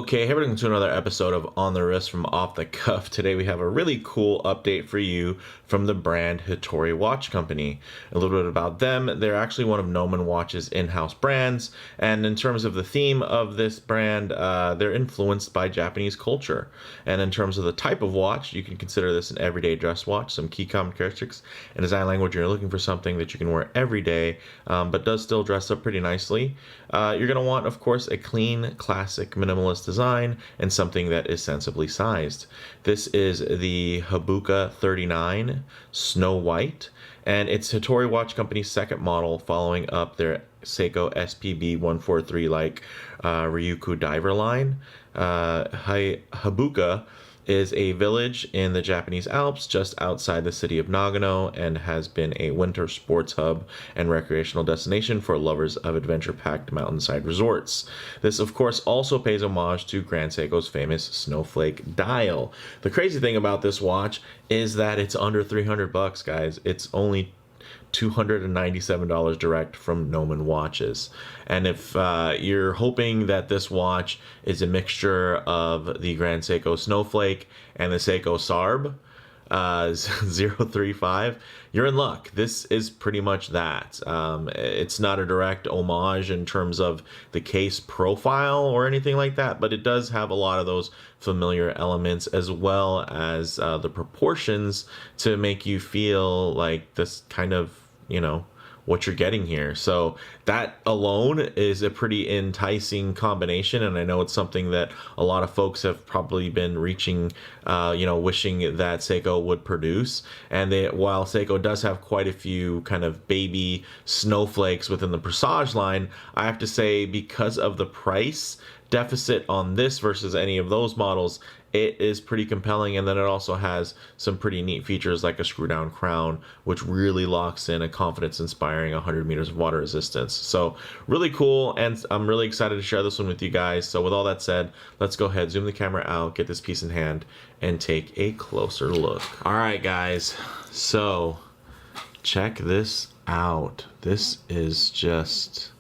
Okay, hey, welcome to another episode of On the Wrist from Off the Cuff. Today we have a really cool update for you from the brand Hitori Watch Company. A little bit about them. They're actually one of Nomen Watch's in-house brands, and in terms of the theme of this brand, they're influenced by Japanese culture. And in terms of the type of watch, you can consider this an everyday dress watch. Some key common characteristics and design language, you're looking for something that you can wear every day, but does still dress up pretty nicely. You're going to want, of course, a clean, classic, minimalist design and something that is sensibly sized. This is the Habuka 39 Snow White, and it's Hitori Watch Company's second model following up their Seiko SPB 143 like Ryuku diver line. Habuka is a village in the Japanese Alps just outside the city of Nagano and has been a winter sports hub and recreational destination for lovers of adventure-packed mountainside resorts. This, of course, also pays homage to Grand Seiko's famous Snowflake dial. The crazy thing about this watch is that it's under 300 bucks, guys. It's only $297 direct from Nomen Watches. And if you're hoping that this watch is a mixture of the Grand Seiko Snowflake and the Seiko Sarb 035, you're in luck. This is pretty much that. It's not a direct homage in terms of the case profile or anything like that, but it does have a lot of those familiar elements as well as the proportions to make you feel like this kind of, what you're getting here. So that alone is a pretty enticing combination, and I know it's something that a lot of folks have probably been reaching, wishing that Seiko would produce. And while Seiko does have quite a few kind of baby snowflakes within the Presage line, I have to say, because of the price deficit on this versus any of those models, it is pretty compelling. And then it also has some pretty neat features like a screw down crown, which really locks in a confidence inspiring 100 meters of water resistance. So really cool, and I'm really excited to share this one with you guys. So with all that said, let's go ahead, zoom the camera out, get this piece in hand, and take a closer look. All right, guys, so check this out. This is just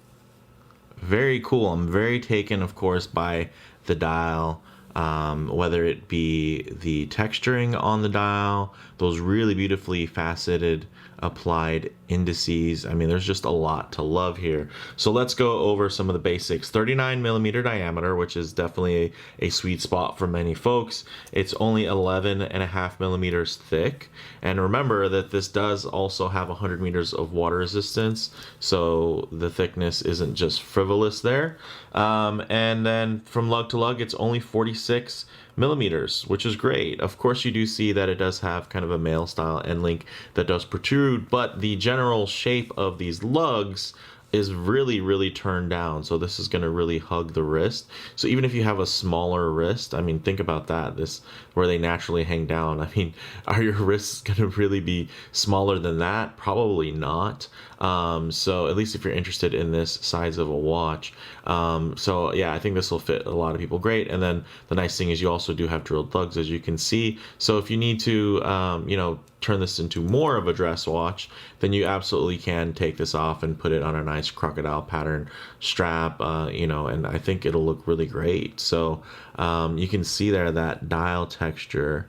very cool. I'm very taken, of course, by the dial, whether it be the texturing on the dial, those really beautifully faceted applied indices. I mean, there's just a lot to love here. So let's go over some of the basics. 39 millimeter diameter, which is definitely a sweet spot for many folks. It's only 11.5 millimeters thick. And remember that this does also have 100 meters of water resistance. So the thickness isn't just frivolous there. And then from lug to lug, it's only 46 millimeters, which is great. Of course, you do see that it does have kind of a male style end link that does protrude, but the general shape of these lugs is really turned down. So this is going to really hug the wrist. So even if you have a smaller wrist, I mean, think about that, this where they naturally hang down. I mean, are your wrists going to really be smaller than that? Probably not. So at least if you're interested in this size of a watch. So yeah, I think this will fit a lot of people great. And then the nice thing is you also do have drilled lugs, as you can see. So if you need to, turn this into more of a dress watch, then you absolutely can take this off and put it on a nice crocodile pattern strap, and I think it'll look really great. So you can see there that dial texture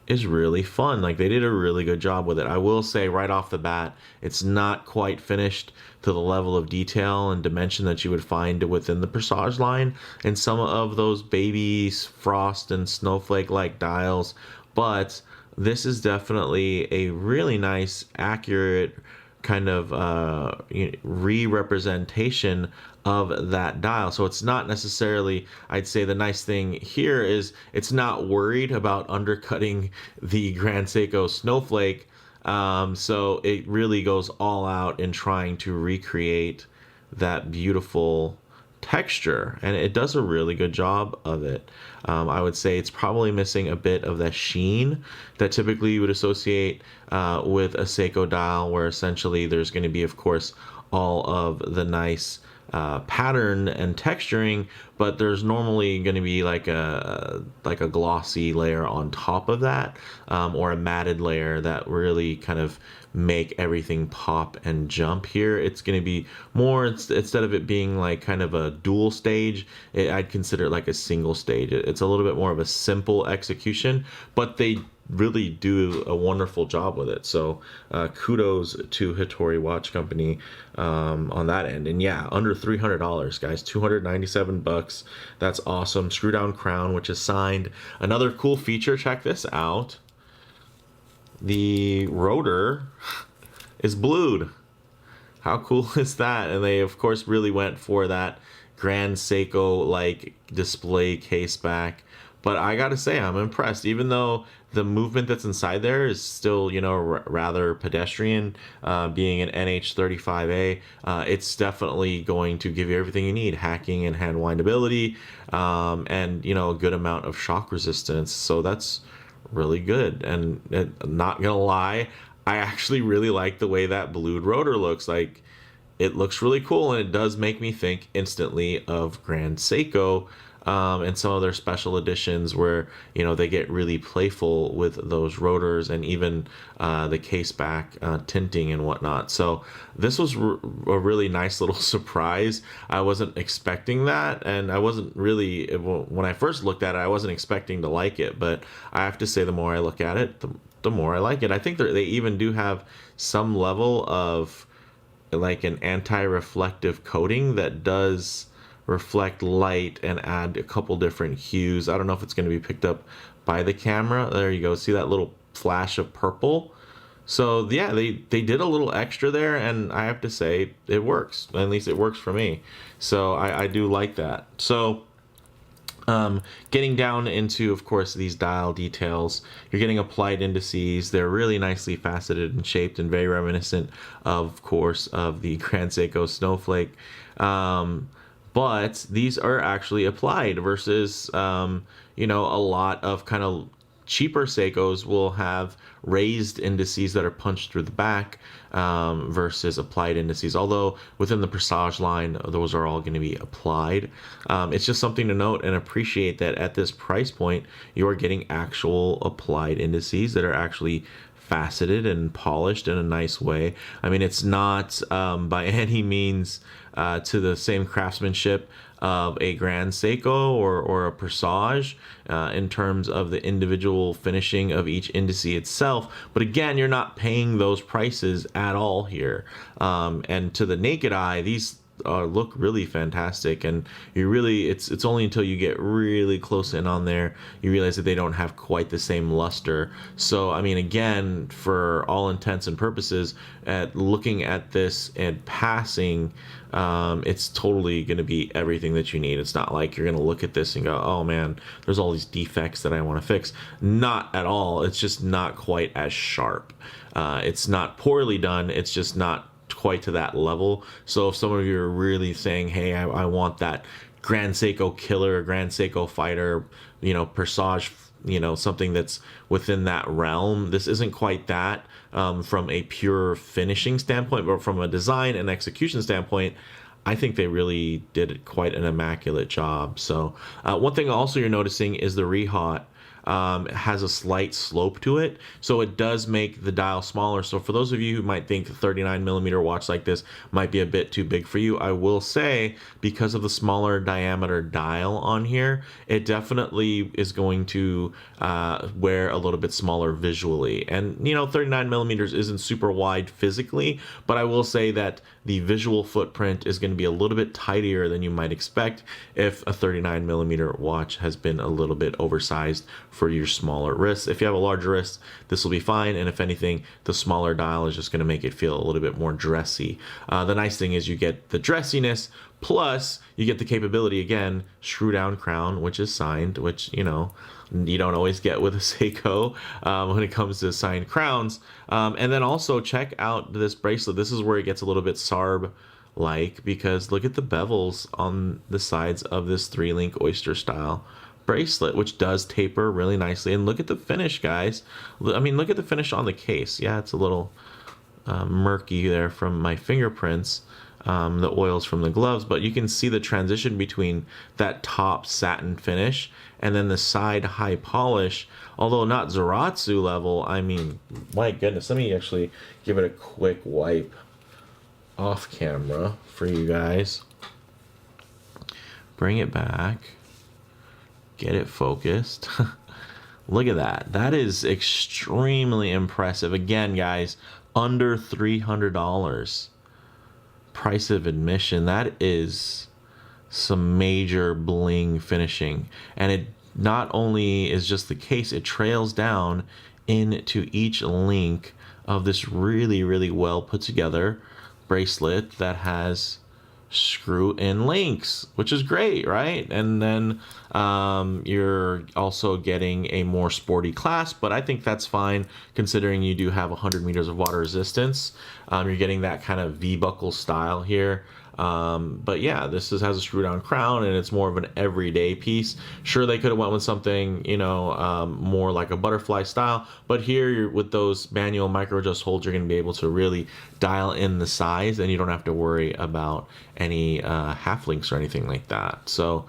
is really fun. Like, they did a really good job with it. I will say right off the bat, it's not quite finished to the level of detail and dimension that you would find within the Presage line and some of those baby frost and snowflake like dials, but this is definitely a really nice, accurate kind of re-representation of that dial. So it's not necessarily, I'd say the nice thing here is it's not worried about undercutting the Grand Seiko Snowflake. So it really goes all out in trying to recreate that beautiful texture, and it does a really good job of it. I would say it's probably missing a bit of that sheen that typically you would associate with a Seiko dial, where essentially there's going to be, of course, all of the nice pattern and texturing, but there's normally going to be like a glossy layer on top of that, or a matted layer that really kind of make everything pop and jump. Here it's going to be more, instead of it being like kind of a dual stage, I'd consider it like a single stage. It's a little bit more of a simple execution, but they really do a wonderful job with it. So kudos to Hitori Watch Company on that end. And yeah, under $300, guys, $297. That's awesome. Screw down crown, which is signed. Another cool feature, check this out. The rotor is blued. How cool is that? And they, of course, really went for that Grand Seiko like display case back. But I gotta say, I'm impressed. Even though the movement that's inside there is still, you know, rather pedestrian, being an NH35A, it's definitely going to give you everything you need: hacking and hand windability, and, you know, a good amount of shock resistance. So that's really good. And not gonna lie, I actually really like the way that blued rotor looks. Like, it looks really cool, and it does make me think instantly of Grand Seiko, and some of their special editions where, you know, they get really playful with those rotors, and even the case back tinting and whatnot. So this was a really nice little surprise. I wasn't expecting that, and I wasn't really, when I first looked at it, I wasn't expecting to like it, but I have to say, the more I look at it, the more I like it. I think they even do have some level of like an anti-reflective coating that does reflect light and add a couple different hues. I don't know if it's going to be picked up by the camera. There you go. See that little flash of purple? So yeah, they did a little extra there, and I have to say it works. At least it works for me. So I do like that. So getting down into, of course, these dial details, you're getting applied indices. They're really nicely faceted and shaped, and very reminiscent, of course, of the Grand Seiko Snowflake. But these are actually applied versus, you know, a lot of kind of cheaper Seikos will have raised indices that are punched through the back, versus applied indices. Although within the Presage line, those are all going to be applied. It's just something to note and appreciate that at this price point, you are getting actual applied indices that are actually faceted and polished in a nice way. I mean, it's not by any means to the same craftsmanship of a Grand Seiko or a Presage in terms of the individual finishing of each indice itself. But again, you're not paying those prices at all here. And to the naked eye, these look really fantastic, and you really, it's only until you get really close in on there you realize that they don't have quite the same luster. So I mean, again, for all intents and purposes, at looking at this and passing, it's totally going to be everything that you need. It's not like you're going to look at this and go, oh man, there's all these defects that I want to fix. Not at all. It's just not quite as sharp. It's not poorly done, it's just not quite to that level. So if some of you are really saying, hey, I want that Grand Seiko killer, Grand Seiko fighter, you know, Presage, you know, something that's within that realm, this isn't quite that, from a pure finishing standpoint, but from a design and execution standpoint, I think they really did quite an immaculate job. So one thing also you're noticing is the rehaut has a slight slope to it, so it does make the dial smaller. So for those of you who might think a 39mm watch like this might be a bit too big for you, I will say, because of the smaller diameter dial on here, it definitely is going to wear a little bit smaller visually. And you know, 39mm isn't super wide physically, but I will say that the visual footprint is going to be a little bit tidier than you might expect if a 39mm watch has been a little bit oversized for your smaller wrists. If you have a larger wrist, this will be fine, and if anything, the smaller dial is just going to make it feel a little bit more dressy. The nice thing is you get the dressiness, plus you get the capability, again, screw down crown, which is signed, which, you know, you don't always get with a Seiko when it comes to signed crowns. And then also check out this bracelet. This is where it gets a little bit Sarb like, because look at the bevels on the sides of this 3-link oyster style bracelet, which does taper really nicely. And look at the finish, guys. I mean, look at the finish on the case. Yeah, it's a little murky there from my fingerprints, the oils from the gloves, but you can see the transition between that top satin finish and then the side high polish. Although not Zaratsu level, I mean, my goodness. Let me actually give it a quick wipe off camera for you guys. Bring it back. Get it focused. Look at that. That is extremely impressive. Again, guys, under $300 price of admission. That is some major bling finishing. And it not only is just the case, it trails down into each link of this really, really well put together bracelet that has screw in links, which is great, right? And then you're also getting a more sporty clasp, but I think that's fine considering you do have 100 meters of water resistance. You're getting that kind of V-buckle style here. But yeah, this has a screw down crown and it's more of an everyday piece. Sure, they could have went with something, you know, more like a butterfly style, but here you're, with those manual micro adjust holds, you're going to be able to really dial in the size and you don't have to worry about any half links or anything like that. So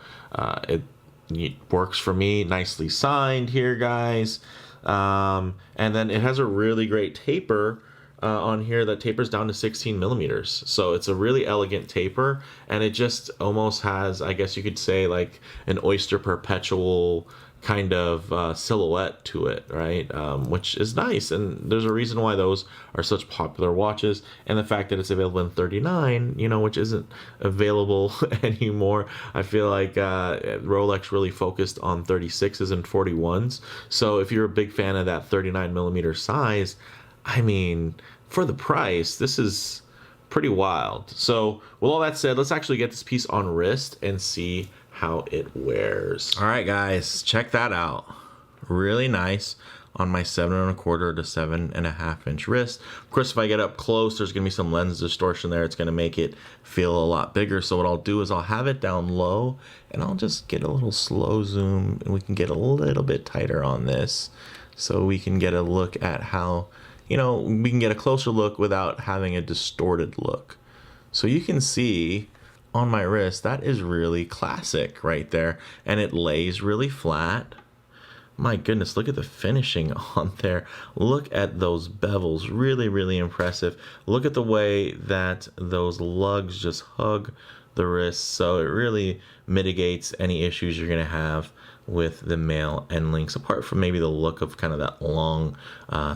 it works for me. Nicely signed here, guys. And then it has a really great taper on here that tapers down to 16 millimeters. So it's a really elegant taper, and it just almost has, I guess you could say, like an Oyster Perpetual kind of silhouette to it, right? Which is nice, and there's a reason why those are such popular watches, and the fact that it's available in 39, you know, which isn't available anymore. I feel like Rolex really focused on 36s and 41s. So if you're a big fan of that 39 millimeter size, I mean, for the price, this is pretty wild. So with all that said, let's actually get this piece on wrist and see how it wears. All right, guys, check that out. Really nice on my 7¼ to 7½ inch wrist. Of course, if I get up close, there's gonna be some lens distortion there. It's gonna make it feel a lot bigger. So what I'll do is I'll have it down low and I'll just get a little slow zoom and we can get a little bit tighter on this so we can get a look at how, you know, we can get a closer look without having a distorted look. So you can see on my wrist, that is really classic right there. And it lays really flat. My goodness, look at the finishing on there. Look at those bevels, really, really impressive. Look at the way that those lugs just hug the wrist. So it really mitigates any issues you're gonna have with the male end links, apart from maybe the look of kind of that long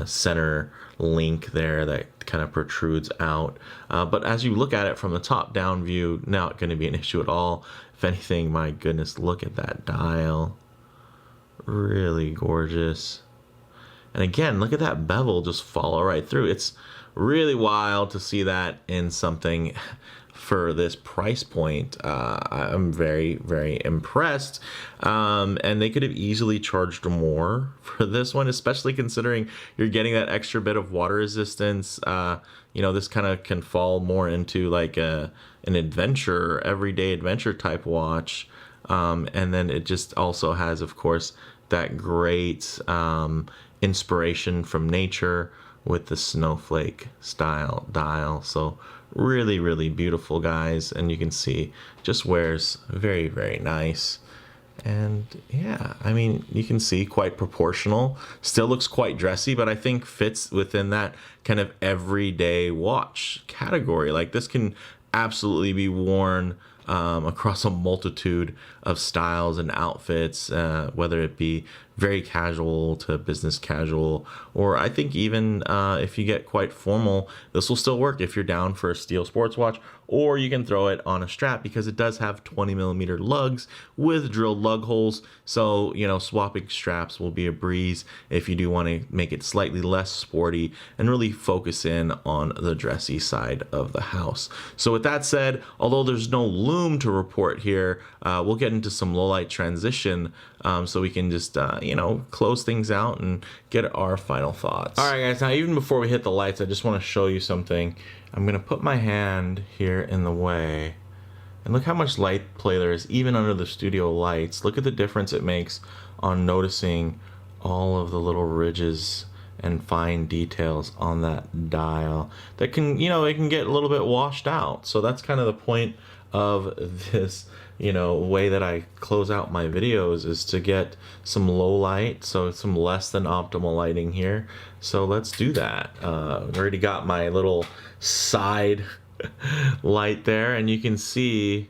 center link there that kind of protrudes out. But as you look at it from the top down view, not going to be an issue at all. If anything, my goodness, look at that dial. Really gorgeous. And again, look at that bevel just follow right through. It's really wild to see that in something for this price point. I'm very, very impressed. And they could have easily charged more for this one, especially considering you're getting that extra bit of water resistance. You know, this kind of can fall more into like an adventure, everyday adventure type watch. And then it just also has, of course, that great inspiration from nature with the snowflake style dial. So really, really beautiful, guys. And you can see just wears very, very nice. And yeah, I mean, you can see quite proportional, still looks quite dressy, but I think fits within that kind of everyday watch category. Like this can absolutely be worn across a multitude of styles and outfits, whether it be very casual to business casual, or I think even if you get quite formal, this will still work if you're down for a steel sports watch, or you can throw it on a strap because it does have 20 millimeter lugs with drilled lug holes. So, you know, swapping straps will be a breeze if you do want to make it slightly less sporty and really focus in on the dressy side of the house. So with that said, although there's no loom to report here, we'll get into some low light transition so we can just, you know, close things out and get our final thoughts. All right, guys, now even before we hit the lights, I just want to show you something. I'm going to put my hand here in the way And look how much light play there is, even under the studio lights. Look at the difference it makes on noticing all of the little ridges and fine details on that dial that can, it can get a little bit washed out. So that's kind of the point of this, way that I close out my videos, is to get some low light, so some less than optimal lighting here. So let's do that. I've already got my little side light there, and you can see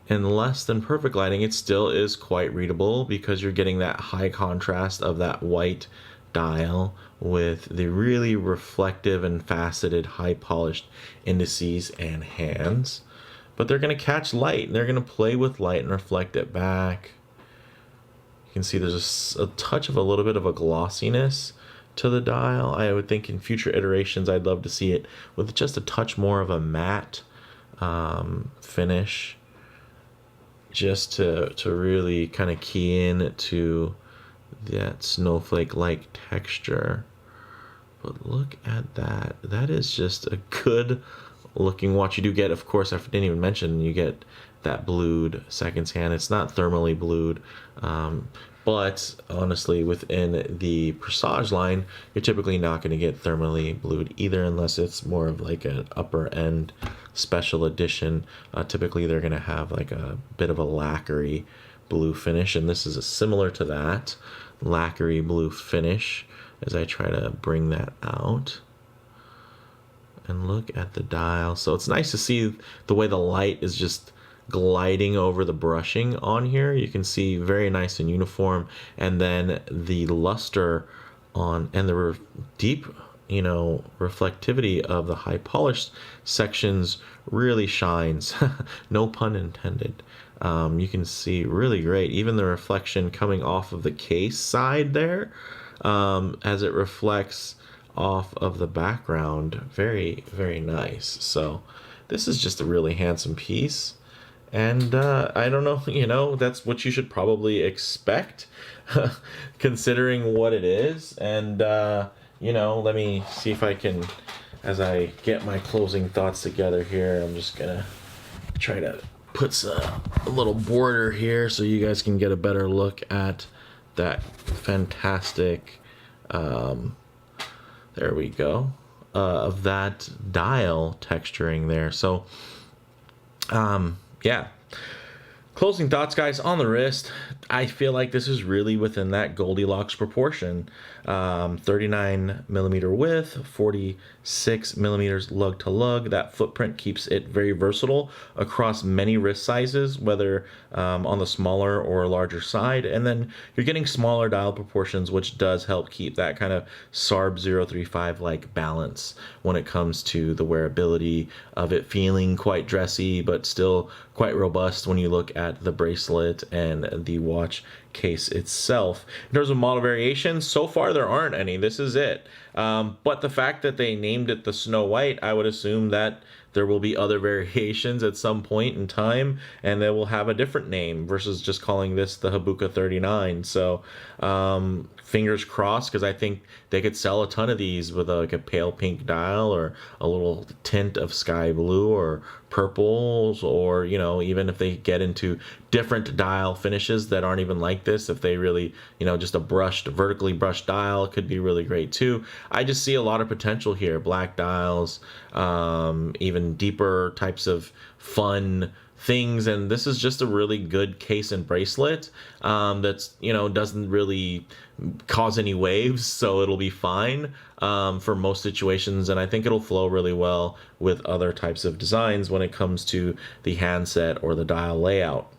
in less than perfect lighting it still is quite readable, because you're getting that high contrast of that white dial with the really reflective and faceted high polished indices and hands. But they're going to catch light, and they're going to play with light and reflect it back. You can see there's a touch of a little bit of a glossiness to the dial. I would think in future iterations I'd love to see it with just a touch more of a matte finish, just to really kind of key in to that snowflake-like texture. But look at that. That is just a good looking watch. You do get, of course, I didn't even mention, you get that blued seconds hand. It's not thermally blued, but honestly, within the Presage line, you're typically not going to get thermally blued either, unless it's more of like an upper end special edition. Typically, they're going to have like a bit of a lacquery blue finish, and this is similar to that lacquery blue finish as I try to bring that out. And look at the dial. So it's nice to see the way the light is just gliding over the brushing on here. You can see very nice and uniform, and then the luster on and the deep reflectivity of the high polished sections really shines. No pun intended. You can see really great, even the reflection coming off of the case side there, as it reflects off of the background. Very, very nice. So this is just a really handsome piece, and I don't know, that's what you should probably expect considering what it is. And let me see if I can, as I get my closing thoughts together here, I'm just gonna try to put a little border here so you guys can get a better look at that fantastic there we go, of that dial texturing there. So yeah, closing thoughts, guys, on the wrist. I feel like this is really within that Goldilocks proportion. 39 millimeter width, 46 millimeters lug to lug. That footprint keeps it very versatile across many wrist sizes, whether on the smaller or larger side. And then you're getting smaller dial proportions, which does help keep that kind of SARB 035 like balance when it comes to the wearability of it, feeling quite dressy but still quite robust when you look at the bracelet and the watch case itself. In terms of model variations, so far there aren't any. This is it. But the fact that they named it the Snow White, I would assume that there will be other variations at some point in time, and they will have a different name versus just calling this the Habuka 39. So fingers crossed, because I think they could sell a ton of these with like a pale pink dial or a little tint of sky blue or purples, or even if they get into different dial finishes that aren't even like this, if they really just a vertically brushed dial could be really great too. I just see a lot of potential here. Black dials, even deeper types of fun things, and this is just a really good case and bracelet that's doesn't really cause any waves, so it'll be fine for most situations, and I think it'll flow really well with other types of designs when it comes to the handset or the dial layout.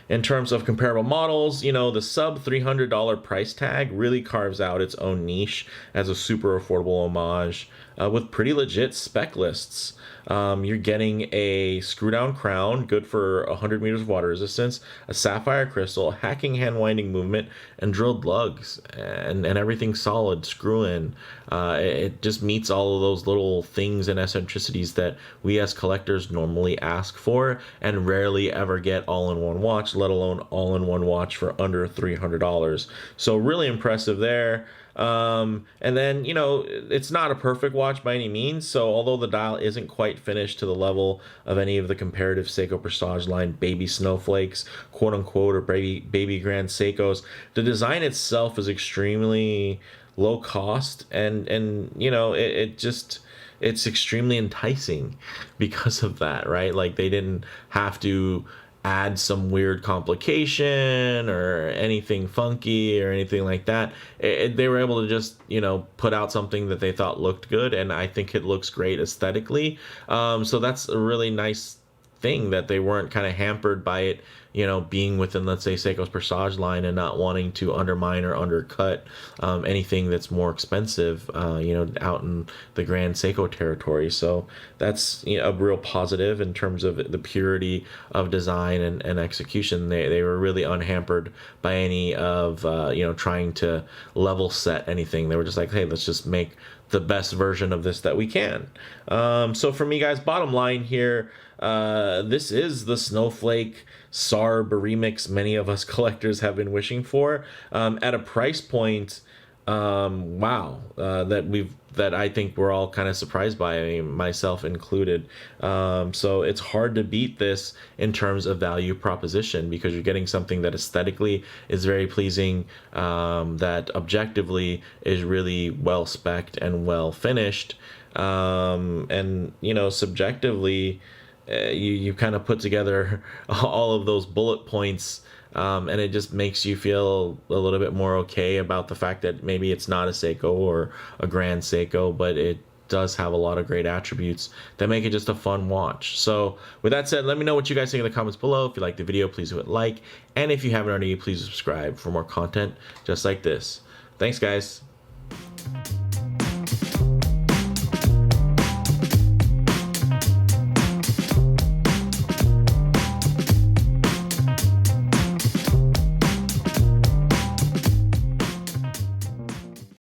In terms of comparable models, the sub $300 price tag really carves out its own niche as a super affordable Homage with pretty legit spec lists. You're getting a screw down crown, good for 100 meters of water resistance, a sapphire crystal, hacking hand winding movement, and drilled lugs, and everything solid screw in. It just meets all of those little things and eccentricities that we as collectors normally ask for and rarely ever get all in one watch, let alone all in one watch for under $300. So really impressive there. And then, you know, it's not a perfect watch by any means. So although the dial isn't quite finished to the level of any of the comparative Seiko Prestige line baby snowflakes, quote unquote, or baby grand Seikos, the design itself is extremely low cost, and you know, it just, it's extremely enticing because of that, right? Like they didn't have to add some weird complication or anything funky or anything like that. They were able to just, you know, put out something that they thought looked good, and I think it looks great aesthetically. So that's a really nice thing, that they weren't kind of hampered by it, you know, being within, let's say, Seiko's Prestige line, and not wanting to undermine or undercut anything that's more expensive, you know, out in the Grand Seiko territory. So that's, you know, a real positive in terms of the purity of design and execution. They were really unhampered by any of, you know, trying to level set anything. They were just like, hey, let's just make the best version of this that we can. So for me, guys, bottom line here, this is the Snowflake SARB remix many of us collectors have been wishing for, at a price point, wow, that I think we're all kind of surprised by, I mean, myself included. So it's hard to beat this in terms of value proposition, because you're getting something that aesthetically is very pleasing, that objectively is really well spec'd and well finished, and, you know, subjectively, you kind of put together all of those bullet points, and it just makes you feel a little bit more okay about the fact that maybe it's not a Seiko or a Grand Seiko, but it does have a lot of great attributes that make it just a fun watch. So with that said, let me know what you guys think in the comments below. If you liked the video, please hit like, and if you haven't already, please subscribe for more content just like this. Thanks, guys.